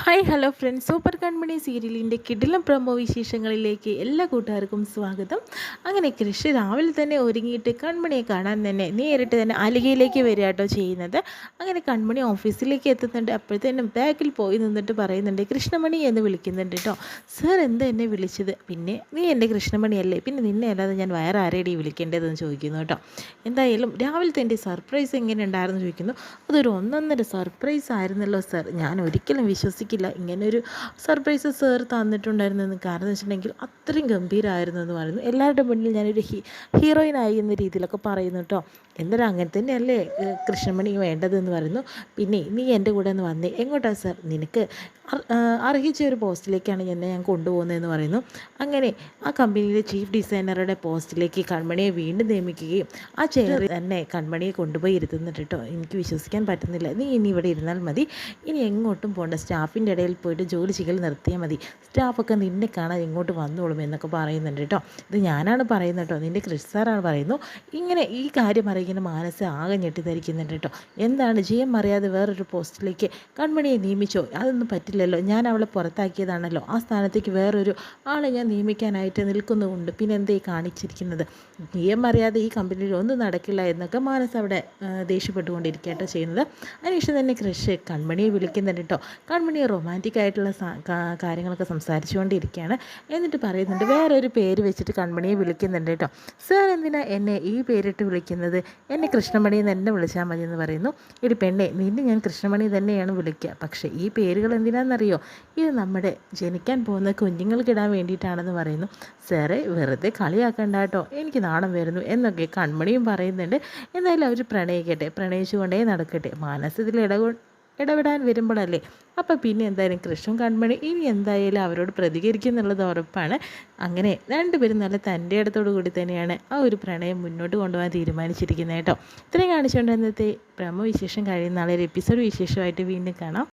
Hi hello friends, super കൺമണി സീരിയലിൻ്റെ കിടിലം promo വിശേഷങ്ങളിലേക്ക് എല്ലാ കൂട്ടുകാർക്കും സ്വാഗതം. അങ്ങനെ കൃഷി രാവിലെ തന്നെ ഒരുങ്ങിയിട്ട് കൺമണിയെ കാണാൻ തന്നെ നേരിട്ട് തന്നെ അലികയിലേക്ക് വരിക കേട്ടോ ചെയ്യുന്നത്. അങ്ങനെ കൺമണി ഓഫീസിലേക്ക് എത്തുന്നുണ്ട്. അപ്പോഴത്തേനും ബാക്കിൽ പോയി നിന്നിട്ട് പറയുന്നുണ്ട്, കൃഷ്ണമണി എന്ന് വിളിക്കുന്നുണ്ട് കേട്ടോ. സർ എന്താ എന്നെ വിളിച്ചത്? പിന്നെ നീ എൻ്റെ കൃഷ്ണമണിയല്ലേ, പിന്നെ നിന്നെ അല്ലാതെ ഞാൻ വേറെ ആരെയും വിളിക്കേണ്ടതെന്ന് ചോദിക്കുന്നു കേട്ടോ. എന്തായാലും രാവിലത്തെ എൻ്റെ സർപ്രൈസ് എങ്ങനെ ഉണ്ടായിരുന്നു ചോദിക്കുന്നു. അതൊരു ഒന്നൊന്നര സർപ്രൈസ് ആയിരുന്നല്ലോ സർ, ഞാൻ ഒരിക്കലും വിശ്വസിക്കില്ല ഇങ്ങനൊരു സർപ്രൈസ് സാർ തന്നിട്ടുണ്ടായിരുന്നെന്ന്. കാരണം എന്ന് വെച്ചിട്ടുണ്ടെങ്കിൽ അത്രയും ഗംഭീരമായിരുന്നു എന്ന് പറയുന്നു. എല്ലാവരുടെ മുന്നിൽ ഞാനൊരു ഹീറോയിനായി എന്ന രീതിയിലൊക്കെ പറയുന്നു കേട്ടോ. എന്തായാലും അങ്ങനെ തന്നെയല്ലേ കൃഷ്ണമണി വേണ്ടതെന്ന് പറയുന്നു. പിന്നെ നീ എൻ്റെ കൂടെ ഒന്ന് വന്നേ. എങ്ങോട്ടാ സാർ? നിനക്ക് അർഹിച്ച ഒരു പോസ്റ്റിലേക്കാണ് ഞാൻ കൊണ്ടുപോകുന്നതെന്ന് പറയുന്നു. അങ്ങനെ ആ കമ്പനിയിലെ ചീഫ് ഡിസൈനറുടെ പോസ്റ്റിലേക്ക് കൺമണിയെ വീണ്ടും നിയമിക്കുകയും ആ ചെയറിൽ തന്നെ കൺമണിയെ കൊണ്ടുപോയി ഇരുത്തുന്നുണ്ട് കേട്ടോ. എനിക്ക് വിശ്വസിക്കാൻ പറ്റുന്നില്ല. നീ ഇനി ഇവിടെ ഇരുന്നാൽ മതി, ഇനി എങ്ങോട്ടും പോകണ്ട, സ്റ്റാഫിൻ്റെ ഇടയിൽ പോയിട്ട് ജോലി ചെയ്യൽ നിർത്തിയാൽ മതി, സ്റ്റാഫൊക്കെ നിന്നെ കാണാൻ ഇങ്ങോട്ട് വന്നോളും എന്നൊക്കെ പറയുന്നുണ്ട് കേട്ടോ. ഇത് ഞാനാണ് പറയുന്നത് കേട്ടോ, നിൻ്റെ ക്രിഷ് സാറാണ് പറയുന്നു. ഇങ്ങനെ ഈ കാര്യം അറിയിക്കുന്ന മാനസ ആകെ ഞെട്ടിദ്ധരിക്കുന്നുണ്ട് കേട്ടോ. എന്താണ് ജയം അറിയാതെ വേറൊരു പോസ്റ്റിലേക്ക് കൺമണിയെ നിയമിച്ചോ? അതൊന്നും പറ്റില്ലല്ലോ, ഞാൻ അവളെ പുറത്താക്കിയതാണല്ലോ, ആ സ്ഥാനത്തേക്ക് വേറൊരു ആളെ ഞാൻ നിയമിക്കാനായിട്ട് നിൽക്കുന്നുമുണ്ട്, പിന്നെ എന്തേ കാണിച്ചിരിക്കുന്നത്? ജയം അറിയാതെ ഈ കമ്പനിയിൽ ഒന്നും നടക്കില്ല എന്നൊക്കെ മാനസ് അവിടെ ദേഷ്യപ്പെട്ടുകൊണ്ടിരിക്കുകട്ടോ ചെയ്യുന്നത്. അതിനുശേഷം തന്നെ ക്രിഷ് കൺമണിയെ വിളിക്കുന്നുണ്ട് കേട്ടോ. കൺമണിയെ റൊമാൻറ്റിക് ആയിട്ടുള്ള കാര്യങ്ങളൊക്കെ സംസാരിച്ചുകൊണ്ടിരിക്കുകയാണ്. എന്നിട്ട് പറയുന്നുണ്ട്, വേറൊരു പേര് വെച്ചിട്ട് കൺമണിയെ വിളിക്കുന്നുണ്ട് കേട്ടോ. സാർ എന്തിനാ എന്നെ ഈ പേരിട്ട് വിളിക്കുന്നത്? എന്നെ കൃഷ്ണമണി എന്ന് തന്നെ വിളിച്ചാൽ മതി എന്ന് പറയുന്നു. എടി പെണ്ണെ, നിന്നെ ഞാൻ കൃഷ്ണമണി തന്നെയാണ് വിളിക്കുക, പക്ഷേ ഈ പേരുകൾ എന്തിനാണെന്നറിയോ? ഇത് നമ്മുടെ ജനിക്കാൻ പോകുന്ന കുഞ്ഞുങ്ങൾക്കിടാൻ വേണ്ടിയിട്ടാണെന്ന് പറയുന്നു. സാറേ വെറുതെ കളിയാക്കണ്ട കേട്ടോ, എനിക്ക് നാണം വരുന്നു എന്നൊക്കെ കൺമണിയും പറയുന്നുണ്ട്. എന്തായാലും അവർ പ്രണയിക്കട്ടെ, പ്രണയിച്ചുകൊണ്ടേ നടക്കട്ടെ. മനസ്സിൽ ഇടപെടാൻ വരുമ്പോഴല്ലേ. അപ്പോൾ പിന്നെ എന്തായാലും കൃഷ്ണൻ കൺമണി ഇനി എന്തായാലും അവരോട് പ്രതികരിക്കും എന്നുള്ളത് ഉറപ്പാണ്. അങ്ങനെ രണ്ടുപേരും നല്ല തൻ്റെ ഇടത്തോടു കൂടി തന്നെയാണ് ആ ഒരു പ്രണയം മുന്നോട്ട് കൊണ്ടുപോകാൻ തീരുമാനിച്ചിരിക്കുന്നത് കേട്ടോ. ഇത്രയും കാണിച്ചുകൊണ്ട് ഇന്നത്തെ പ്രമോ വിശേഷം കഴിയുന്ന നാളെ ഒരു എപ്പിസോഡ് വിശേഷമായിട്ട് വീണ്ടും കാണാം.